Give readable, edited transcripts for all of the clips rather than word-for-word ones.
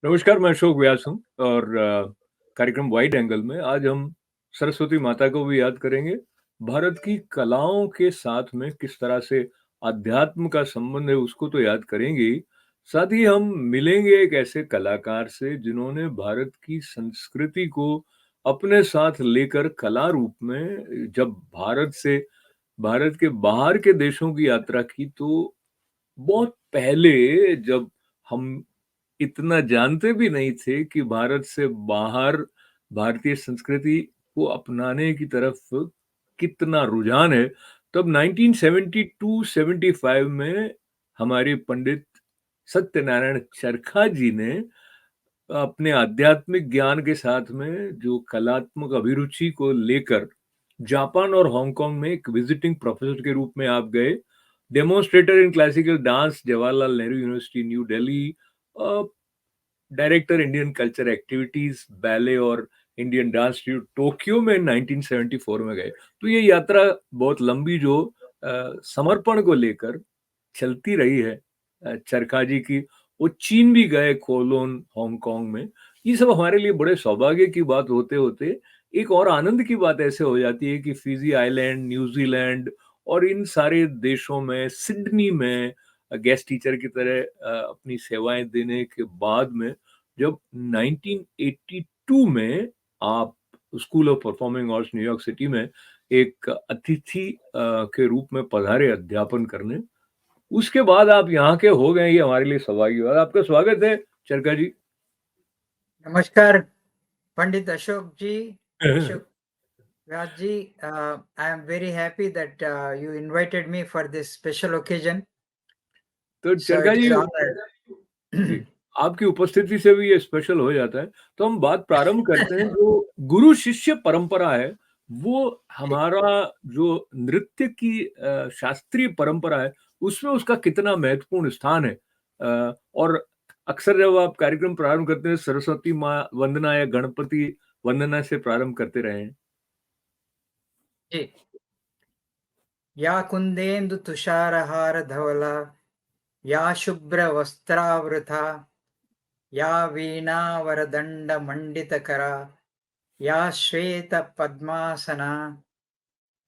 नमस्कार, मैं अशोक व्यास हूँ और कार्यक्रम वाइड एंगल में आज हम सरस्वती माता को भी याद करेंगे। भारत की कलाओं के साथ में किस तरह से अध्यात्म का संबंध है उसको तो याद करेंगे ही, साथ ही हम मिलेंगे एक ऐसे कलाकार से जिन्होंने भारत की संस्कृति को अपने साथ लेकर कला रूप में जब भारत के बाहर के देशों की यात्रा की तो बहुत पहले जब हम इतना जानते भी नहीं थे कि भारत से बाहर भारतीय संस्कृति को अपनाने की तरफ कितना रुझान है, तब 1972-75 में हमारे पंडित सत्यनारायण चरखा जी ने अपने आध्यात्मिक ज्ञान के साथ में जो कलात्मक अभिरुचि को लेकर जापान और हांगकांग में एक विजिटिंग प्रोफेसर के रूप में आप गए। Demonstrator in classical dance, Jawaharlal Nehru university new Delhi, director Indian culture activities, ballet और इंडियन डांस इंस्टीट्यूट टोक्यो में 1974 में गए। तो ये यात्रा बहुत लंबी जो समर्पण को लेकर चलती रही है चरखा जी की। वो चीन भी गए, कोलोन, हांगकांग में। ये सब हमारे लिए बड़े सौभाग्य की बात होते होते एक और आनंद की बात ऐसे हो जाती है कि फिजी आइलैंड, न्यूजीलैंड और इन सारे देशों में, सिडनी में गेस्ट टीचर की तरह अपनी सेवाएं देने के बाद में जब 1982 में आप school of performing arts New York city में एक अतिथि के रूप में पधारे अध्यापन करने, उसके बाद आप यहाँ के हो गए, ये हमारे लिए सौभाग्य की बात। आपका स्वागत है चरका जी। नमस्कार पंडित अशोक जी, Ashok Vyas ji. I am very happy that you invited me for this special occasion. तो So Charka it ji is honored. जी, आपकी उपस्थिति से भी ये स्पेशल हो जाता है। तो हम बात प्रारंभ करते हैं, जो गुरु शिष्य परंपरा है, वो हमारा जो नृत्य की शास्त्रीय परंपरा है, उसमें उसका कितना महत्वपूर्ण स्थान है। और अक्सर जब आप कार्यक्रम प्रारंभ करते हैं, सरस्वती माँ वंदना या गणपति वंदना से प्रारंभ करते रहे हैं। जी, या कुंदेन्दु तुषारहार धवला, या शुभ्र वस्त्रावृता, या वीणा वरदंड मंडितकरा, या श्वेत पद्मासना,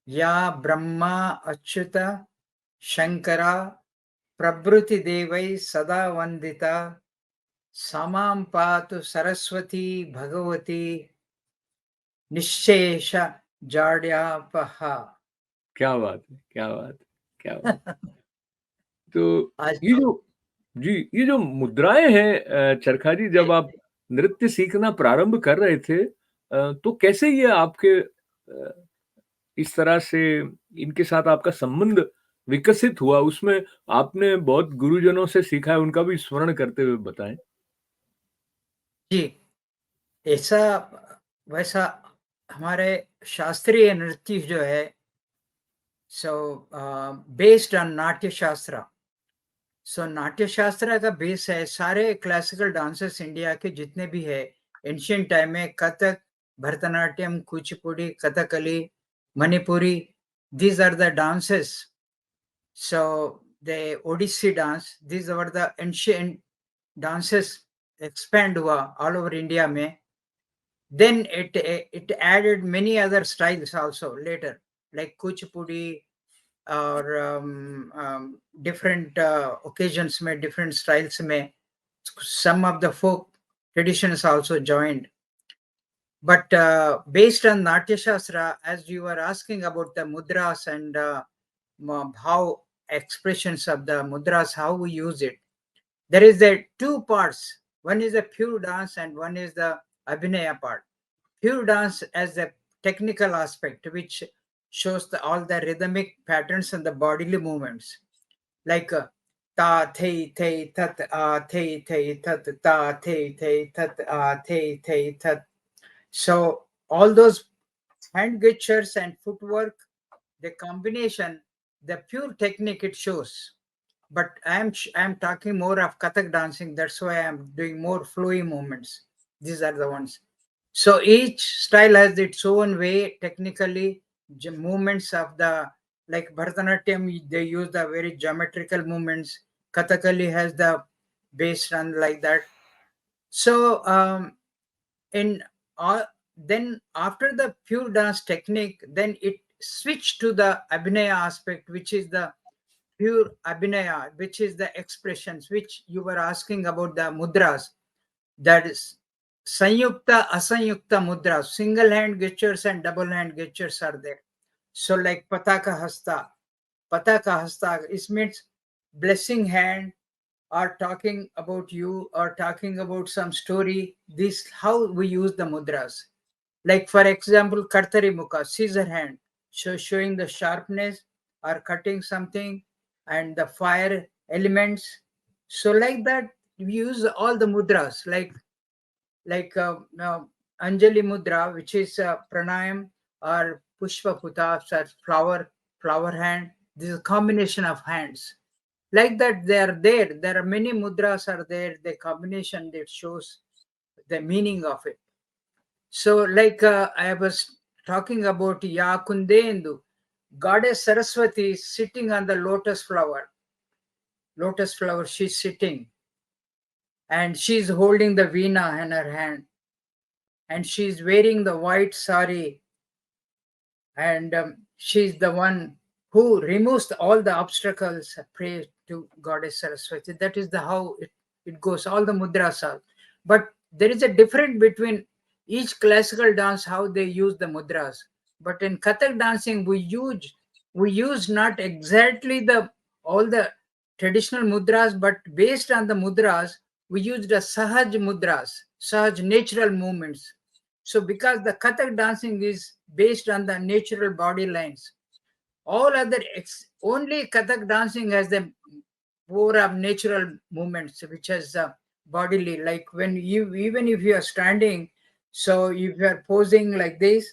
या ब्रह्मा अच्युत शंकरा प्रभृति देवै सदा वंदिता, समां पातु सरस्वती भगवती निश्शेष जाड्यापहा। क्या बात है, क्या बात है, क्या बात है। तो आज ये जो जी, ये जो मुद्राएँ हैं चरखा जी, जब आप नृत्य सीखना प्रारंभ कर रहे थे तो कैसे ये आपके इस तरह से इनके साथ आपका संबंध विकसित हुआ? उसमें आपने बहुत गुरुजनों से सीखा है, उनका भी स्मरण करते हुए बताएँ। जी, ऐसा वैसा हमारे शास्त्रीय नृत्य जो है, सो बेस्ड ऑन नाट्य शास्त्र। सो नाट्य शास्त्र का बेस है सारे क्लासिकल डांसेस इंडिया के जितने भी है। एंशियंट टाइम में Kathak, Bharatanatyam, Kuchipudi, Kathakali, Manipuri, these are the dances. So the Odissi dance, these were the ancient dances expand हुआ all over India में. Then it added many other styles also later, like kuchipudi or different occasions में different styles में some of the folk traditions also joined. But based on Natya Shastra, as you were asking about the mudras and how expressions of the mudras, how we use it, there is the two parts. One is the pure dance and one is the abhinaya part. Pure dance as the technical aspect, which shows all the rhythmic patterns and the bodily movements, like ta thei thei tat thei thei tat ta thei thei tat thei thei tat. So all those hand gestures and footwork, the combination, the pure technique it shows. But I'm talking more of Kathak dancing. That's why I'm doing more flowy movements. These are the ones. So each style has its own way technically. Movements of the, like Bharatanatyam, they use the very geometrical movements. Kathakali has the based on like that. So in then after the pure dance technique, then it switched to the abhinaya aspect, which is the pure abhinaya, which is the expressions which you were asking about, the mudras. That is sanyukta asanyukta mudras, single hand gestures and double hand gestures are there. So like pataka hasta, it means blessing hand, or talking about you, or talking about some story. This how we use the mudras. Like for example, kartari mukha, scissor hand, showing the sharpness or cutting something, and the fire elements. So like that, we use all the mudras, like Anjali mudra, which is pranayam, or pushpa puta, such flower hand. This is a combination of hands. Like that, they are there. There are many mudras are there. The combination that shows the meaning of it. So, like I was talking about Yakundendu, Goddess Saraswati is sitting on the lotus flower. Lotus flower, she's sitting, and she's holding the veena in her hand, and she's wearing the white sari, and she's the one who removes all the obstacles. Pray to Goddess Saraswati. That is the how it goes. All the mudras are, but there is a difference between each classical dance how they use the mudras. But in Kathak dancing, we use not exactly the all the traditional mudras, but based on the mudras, we use the sahaj mudras, sahaj natural movements. So because the Kathak dancing is based on the natural body lines, all other only Kathak dancing has the more of natural movements, which has bodily. Like when you, even if you are standing, so if you are posing like this,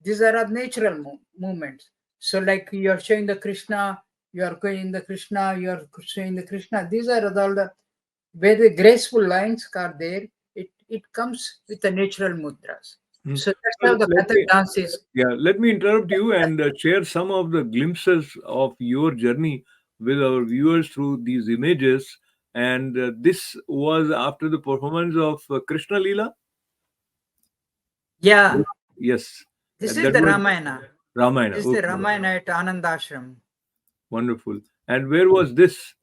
these are of natural movements. So like you are showing the Krishna, you are going the Krishna, you are showing the Krishna. These are all the where the graceful lines are there. It comes with the natural mudras. Mm. So that's So how the let Kathak me dance is. let me interrupt you and share some of the glimpses of your journey with our viewers through these images. And this was after the performance of Krishna Leela. Yeah, Yes, this is that the was Ramayana. Ramayana. This is the Okay, Ramayana at Anand Ashram. wonderful. And where was this?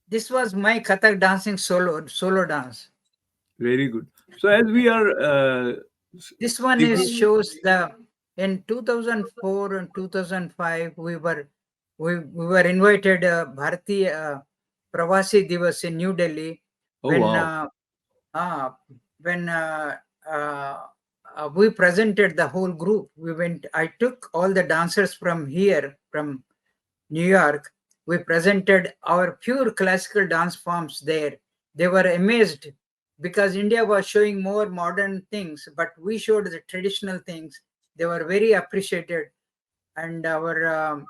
This was my Kathak dancing solo dance. Very good. So as we are This one is speaking, shows the in 2004 and 2005 we were invited Bharati Pravasi Divas in New Delhi oh when wow, uh, uh, when we presented the whole group. I took all the dancers from here, from New York. We presented our pure classical dance forms there. They were amazed because India was showing more modern things, but we showed the traditional things. They were very appreciated, and our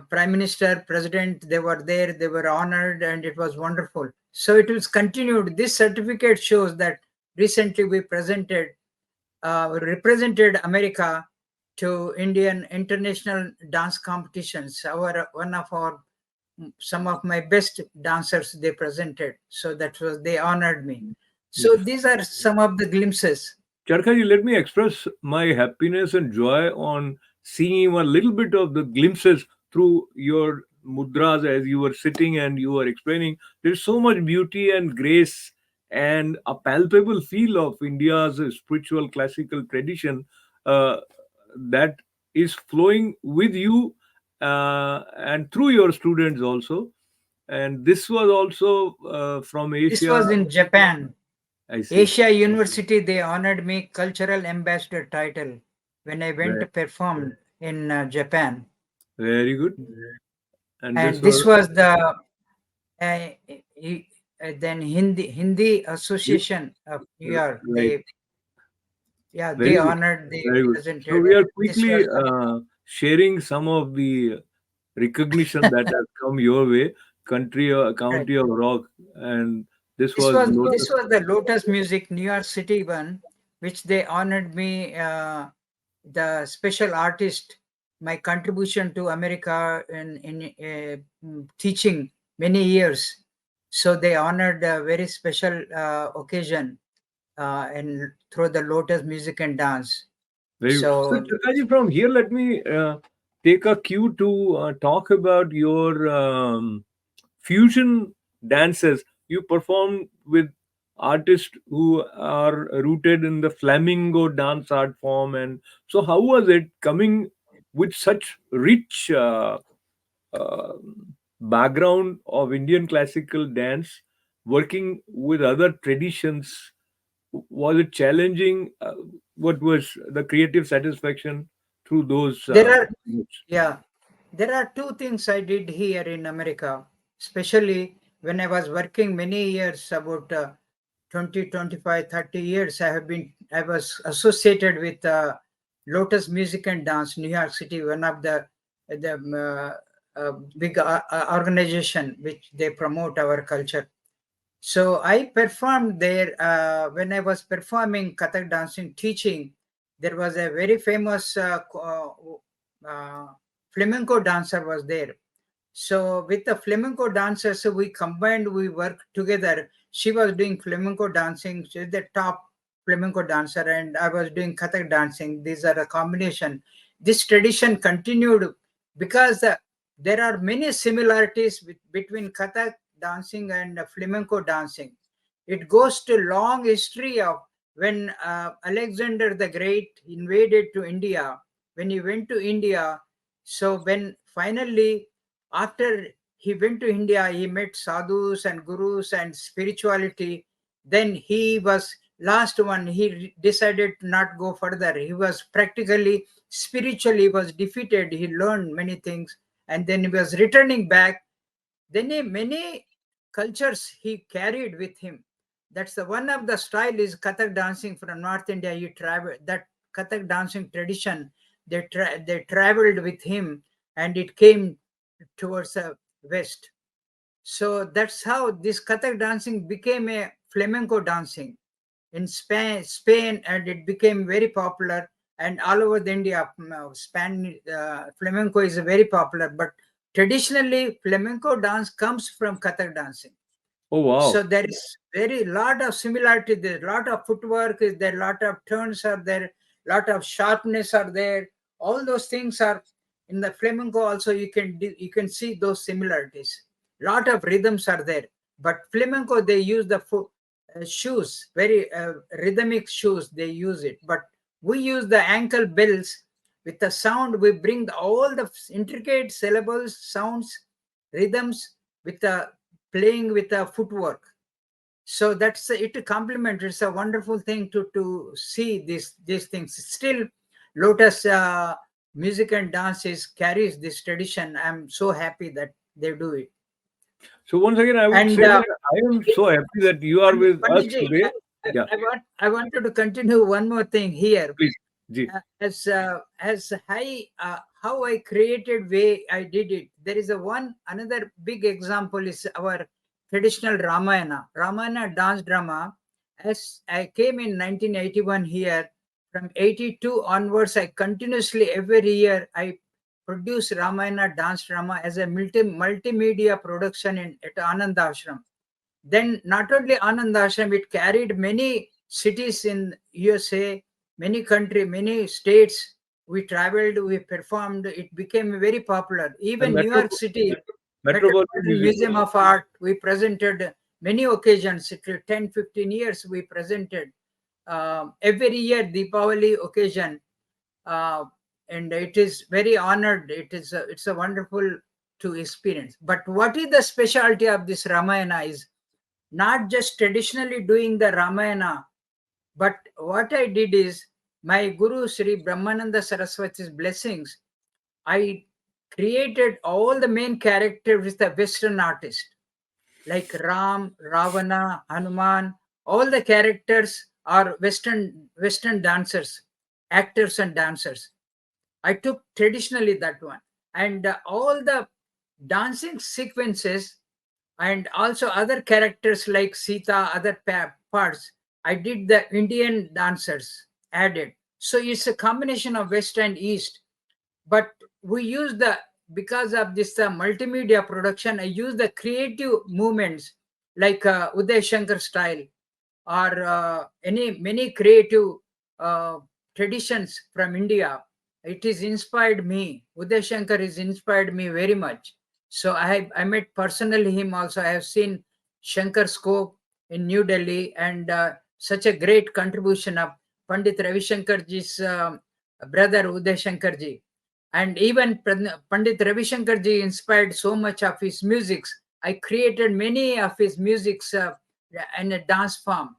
Prime Minister, President, they were there. They were honored, and it was wonderful. So it was continued. This certificate shows that recently we represented America to Indian international dance competitions. Our one of our some of my best dancers they presented, so that was they honored me. So yes. these are some of the glimpses. Charkhaji, let me express my happiness and joy on seeing a little bit of the glimpses through your mudras as you were sitting and you were explaining. There's so much beauty and grace and a palpable feel of India's spiritual classical tradition uh, that is flowing with you and through your students also. And this was also from This Asia, was in Japan. I see. Asia University, they honored me cultural ambassador title when I went Ve- to perform in Japan. Very good. And this And this was was the uh, then Hindi Association of New York. right. They Very good. honored, they Very good. So presented. we are This quickly was the sharing some of the recognition that has come your way. Country, right. County of Rock, and this This was was Lotus. this was the Lotus Music New York City one, which they honored me, the special artist, my contribution to America in teaching many years. So they honored a very special occasion and through the Lotus music and dance. Very good. So, So Chakaji, from here, let me take a cue to talk about your fusion dances. You perform with artists who are rooted in the flamingo dance art form, and so how was it coming with such rich uh, background of Indian classical dance, working with other traditions? Was it challenging? What was the creative satisfaction through those there are, moves? yeah, there are two things I did here in America, especially when I was working many years, about 20, 25, 30 years. I was associated with Lotus Music and Dance, New York City, one of the big organization which they promote our culture. So I performed there. When I was performing Kathak dancing teaching, there was a very famous flamenco dancer was there. So with the flamenco dancers, we combined, we worked together. She was doing flamenco dancing, she's the top flamenco dancer, and I was doing Kathak dancing. These are a combination. This tradition continued because there are many similarities between Kathak dancing and flamenco dancing. It goes to long history of when Alexander the Great invaded to India. When he went to India, so when finally after he went to India, he met sadhus and gurus and spirituality. Then he was last one. He decided to not go further. He was practically spiritually was defeated. He learned many things, and then he was returning back. Then many cultures he carried with him. That's the one of the style is Kathak dancing from North India. He traveled that Kathak dancing tradition. They traveled with him, and it came towards the west. So that's how this Kathak dancing became a flamenco dancing in Spain, and it became very popular. And all over the India, flamenco is very popular. But traditionally, flamenco dance comes from Kathak dancing. Oh So wow! there is very lot of similarity. There lot of footwork is there, lot of turns are there, lot of sharpness are there. All those things are in the flamenco. Also, you can see those similarities. Lot of rhythms are there, but flamenco they use the shoes, very rhythmic shoes. They use it, but we use the ankle bells with the sound. We bring all the intricate syllables, sounds, rhythms with the playing with the footwork. So that's it complement. It's a wonderful thing to see these things. Still, Lotus music and dances carries this tradition. I'm so happy that they do it. So once again, I would And say that I am so happy that you are with us Panditji, today. Yeah, I wanted to continue one more thing here. please, Ji. As how I created way I did it. There is a one another big example is our traditional Ramayana dance drama. As I came in 1981 here, from 82 onwards, I continuously every year I produce Ramayana dance drama as a multimedia production in at Anand Ashram. Then not only Anand Ashram, it carried many cities in USA, many country, many states. We traveled, we performed. It became very popular. And Even New York City, Metropolitan Metropolitan Museum. Museum of Art, we presented many occasions. 10, 15 years we presented. Every year, Deepavali occasion. Uh, and it is very honored. It's a wonderful to experience. But what is the specialty of this Ramayana is not just traditionally doing the Ramayana, but what I did is my Guru Sri Brahmananda Saraswati's blessings. I created all the main characters with the Western artist, like Ram, Ravana, Hanuman. All the characters are Western dancers, actors and dancers. I took traditionally that one, and all the dancing sequences and also other characters like Sita, other parts. I did the Indian dancers added. So it's a combination of West and East. But we use because of this multimedia production, I use the creative movements. like Uday Shankar style, or many creative uh, traditions from India. It is inspired me. Uday Shankar has inspired me very much. So I met personally him also. I have seen Shankar Scope in New Delhi, and such a great contribution of Pandit Ravi Shankarji's brother Uday Shankarji. And even Pandit Ravi Shankarji inspired so much of his musics. I created many of his musics in a dance form.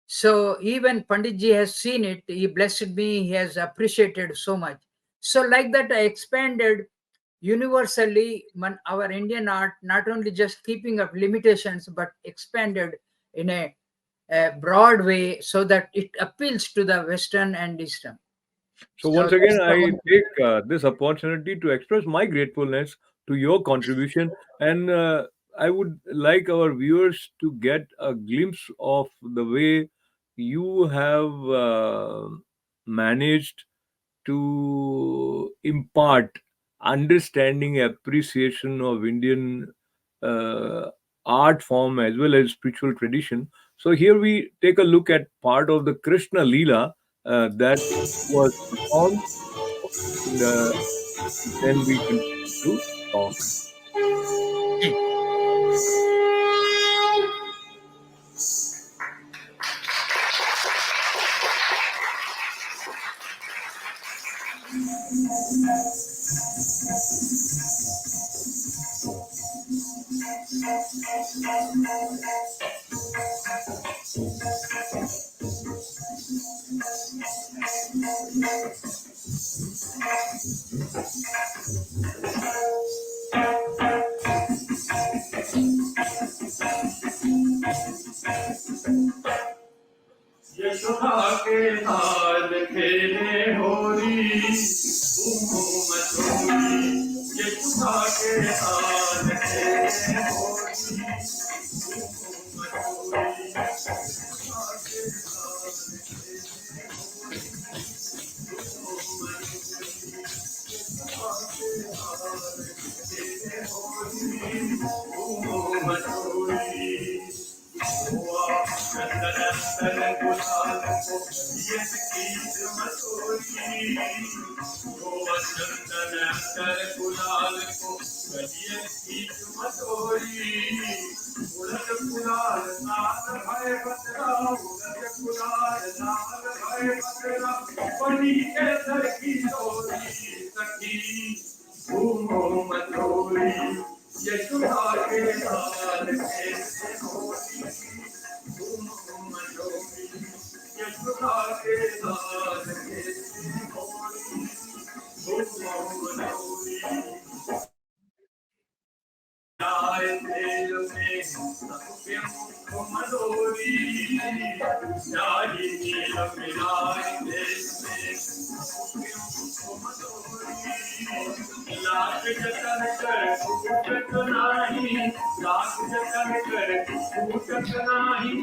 So even Panditji has seen it. He blessed me. He has appreciated so much. So like that, I expanded universally our Indian art, not only just keeping up limitations, but expanded in a broad way so that it appeals to the Western and Eastern. So So once that's again, the I whole. take this opportunity to express my gratefulness to your contribution, and I would like our viewers to get a glimpse of the way you have managed to impart understanding, appreciation of Indian uh, art form as well as spiritual tradition. So here we take a look at part of the Krishna Leela that was performed, and then we continue to talk. Yashoda के हाल खेले होरी घूमो मचोरी यशोदा के हाल खेले होरी घूमो मचोरी यशोदा के हाल खेले होरी घूमो मचोरी यशोदा के हाल खेले होरी घूमो मचोरी चंदन गुलाल को यस कीट मसोरी चंदन गुलाल को यस कीट मसोरी उड़द गुलाल लाल भय बतरा उड़द गुलाल लाल भय बतरा बनी के सर की डोरी सखी घूमो मचोरी यशोदा के हाल कैसे होती घूमो मचोरी यशोदा के हाल कैसे होती घूमो मचोरी जाए तेल में सबके मुख मधुरी जाई नील मिलाए तेल में सबके मुख मधुरी लाख जतन कर फूटत नाही लाख जतन कर फूटत नाही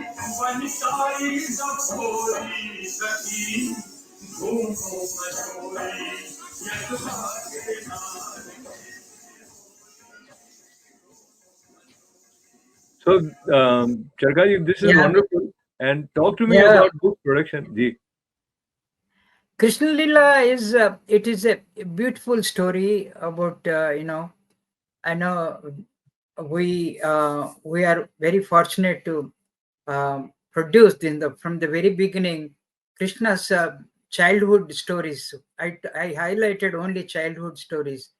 बनसाई सब होरी सखी घूमो मचोरी यशोदा के नाल So, Charkaji, this is Yeah, wonderful. And talk to me yeah. about book production. Ji. Krishna Lila is it is a beautiful story about I know we are very fortunate to produce in the from the very beginning Krishna's childhood stories. I highlighted only childhood stories.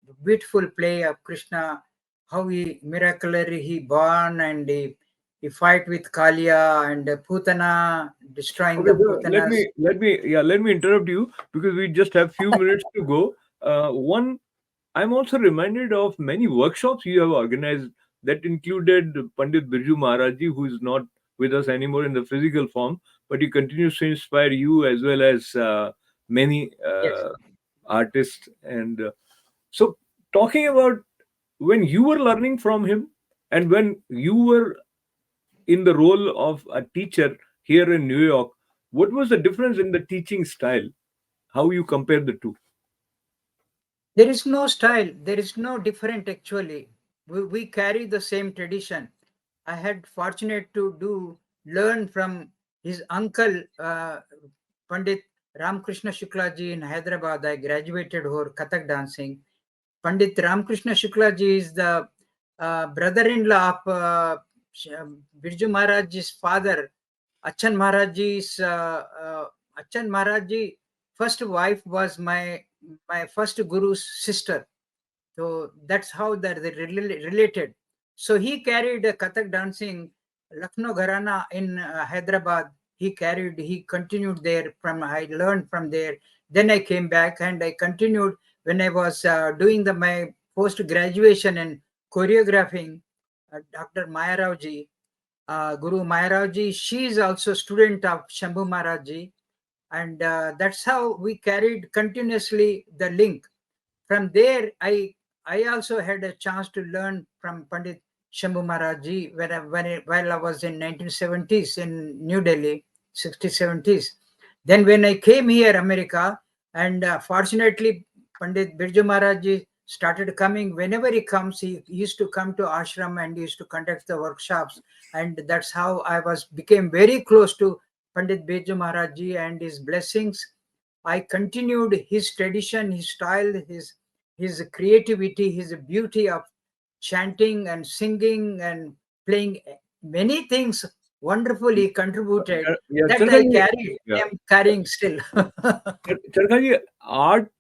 The beautiful play of Krishna, how he miraculously he born, and he fight with Kalia and Putana, destroying Okay, the so Putanas. let me interrupt you because we just have few minutes to go. One, I'm also reminded of many workshops you have organized that included Pandit Birju Maharaji, who is not with us anymore in the physical form, but he continues to inspire you as well as many Yes. artists. And so, talking about when you were learning from him and when you were in the role of a teacher here in New York, what was the difference in the teaching style? How you compare the two? There is no style, there is no different actually. We carry the same tradition. I had fortunate to learn from his uncle, Pandit Ramkrishna Shuklaji in Hyderabad. I graduated for Kathak dancing. Pandit Ramkrishna Shuklaji is the brother-in-law of Birju Maharaj's father. Achan Maharaj's Achan Maharaj's first wife was my first guru's sister. So that's how they're related. So he carried Kathak dancing, Lucknow Gharana in Hyderabad. He continued there. I learned from there. Then I came back and I continued when I was doing my post graduation in choreographing. Dr. Maya Rauji, Guru Maya Rauji, she is also student of Shambhu Maharaji, and that's how we carried continuously the link. From there, I also had a chance to learn from Pandit Shambhu Maharaji while I was in 1970s in New Delhi, 60s, 70s. Then when I came here, America, and fortunately, Pandit Birju Maharaji started coming. Whenever he comes, he used to come to Ashram and he used to conduct the workshops. And that's how I became very close to Pandit Birju Maharaji and his blessings. I continued his tradition, his style, his creativity, his beauty of chanting and singing and playing many things wonderfully contributed Yeah, that I Charkha, carried, yeah. am carrying still. Charkha, art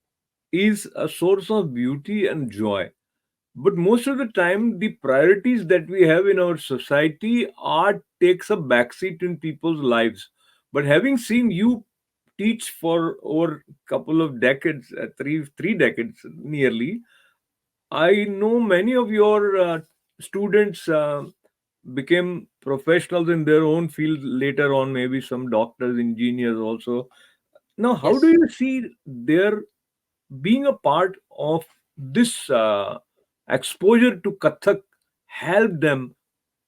is a source of beauty and joy. But most of the time, the priorities that we have in our society, art takes a backseat in people's lives. But having seen you teach for over a couple of decades, three decades nearly, I know many of your students became professionals in their own field later on, maybe some doctors, engineers also. Now, how do Yes. you see their being a part of this exposure to Kathak help them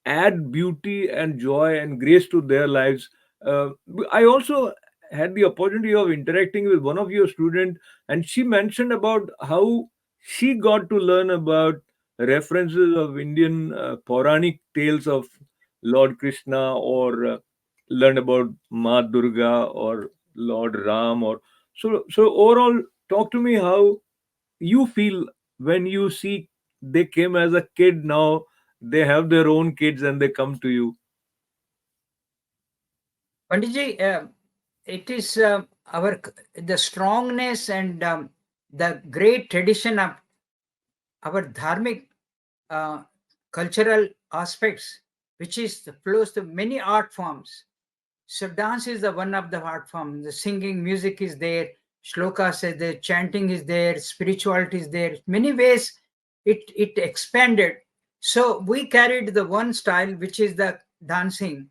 add beauty and joy and grace to their lives? Uh, I also had the opportunity of interacting with one of your students, and she mentioned about how she got to learn about references of Indian Puranic tales of Lord Krishna, or learn about Ma Durga or Lord Ram, or so overall. Talk to me how you feel when you see they came as a kid, now they have their own kids and they come to you. Panditji, it is the strongness and the great tradition of our dharmic uh, cultural aspects, which is flows to many art forms. So dance is the one of the art forms. The singing, music is there, shlokas is there, chanting is there, spirituality is there. Many ways it expanded. So we carried the one style, which is the dancing.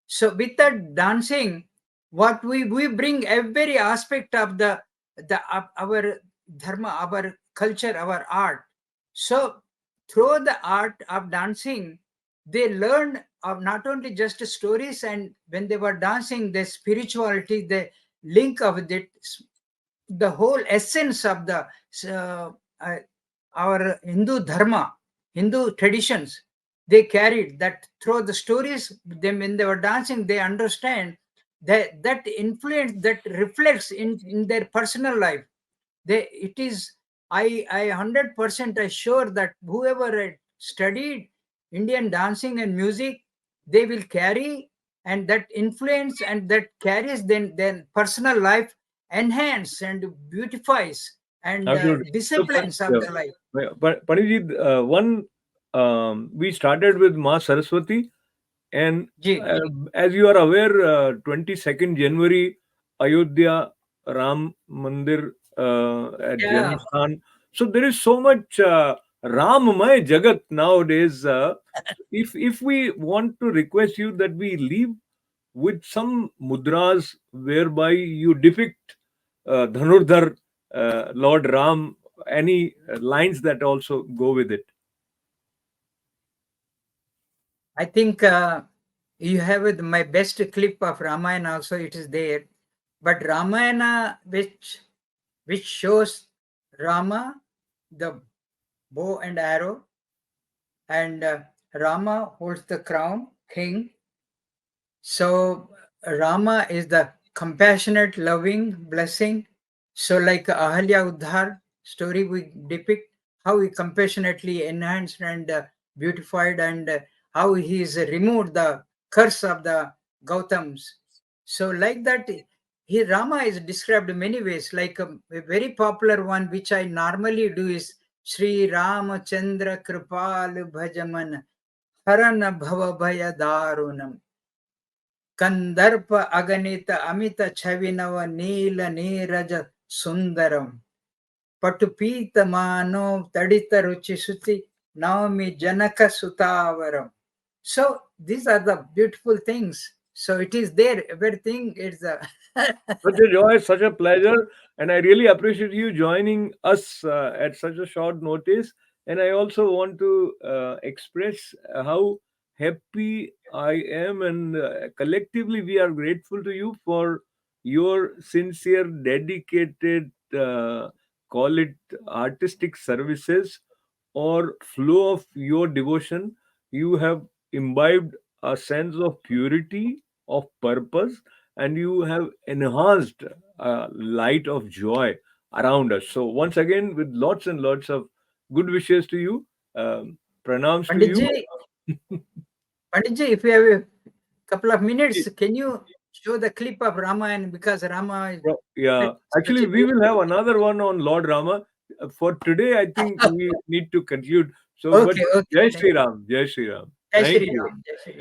So with that dancing, what we bring every aspect of of our dharma, our culture, our art. So through the art of dancing, they learn of not only just stories, and when they were dancing, the spirituality, the link of it, the whole essence of the uh, uh, our Hindu dharma, Hindu traditions. They carried that through the stories. Them when they were dancing, they understand that influence that reflects in their personal life. It is I 100% assure that whoever had studied Indian dancing and music, they will carry, and that influence and that carries then personal life enhance and beautifies and Absolutely. So, disciplines of yeah, the life. Paniji, one we started with Ma Saraswati, and Ji, as you are aware, 22nd January, Ayodhya Ram Mandir at yeah, Janmasthan. So there is so much Ramamay Jagat nowadays. If we want to request you that we leave with some mudras whereby you depict Dhanurdhar, Lord Ram, any lines that also go with it. I think you have my best clip of Ramayana also. It is there, but Ramayana which shows Rama, the bow and arrow, and Rama holds the crown, king. So Rama is the compassionate, loving, blessing. So like Ahalya Uddhar story, we depict how he compassionately enhanced and beautified, and how he is removed the curse of the Gautams. So like that, he Rama is described in many ways. Like a very popular one, which I normally do, is Sri Ramachandra Kripal Bhajaman Haran Bhava Bhaya Darunam. कंदर्प अगणित अमित छविनव नील नीरज सुंदरम पटुपीत मानो तडित रुचि सुति नवमी जनक सुतावरम. So these are the beautiful things. So it is there, everything is Such a joy, such a pleasure, and I really appreciate you joining us at such a short notice. And I also want to express how happy I am, and collectively we are grateful to you for your sincere, dedicated, call it artistic services or flow of your devotion. You have imbibed a sense of purity, of purpose, and you have enhanced light of joy around us. So once again, with lots and lots of good wishes to you, pranams to you. Panditji, Panditji, if you have a couple of minutes, can you show the clip of Ramayana, because Rama is Yeah, such actually, a we will have beautiful. another one on Lord Rama. For today, I think we need to conclude. So, but Okay, okay. Jai Thank Shri you. Ram, Jai Shri Ram. Jai Thank Shri you. Ram. Jai Shri Ram.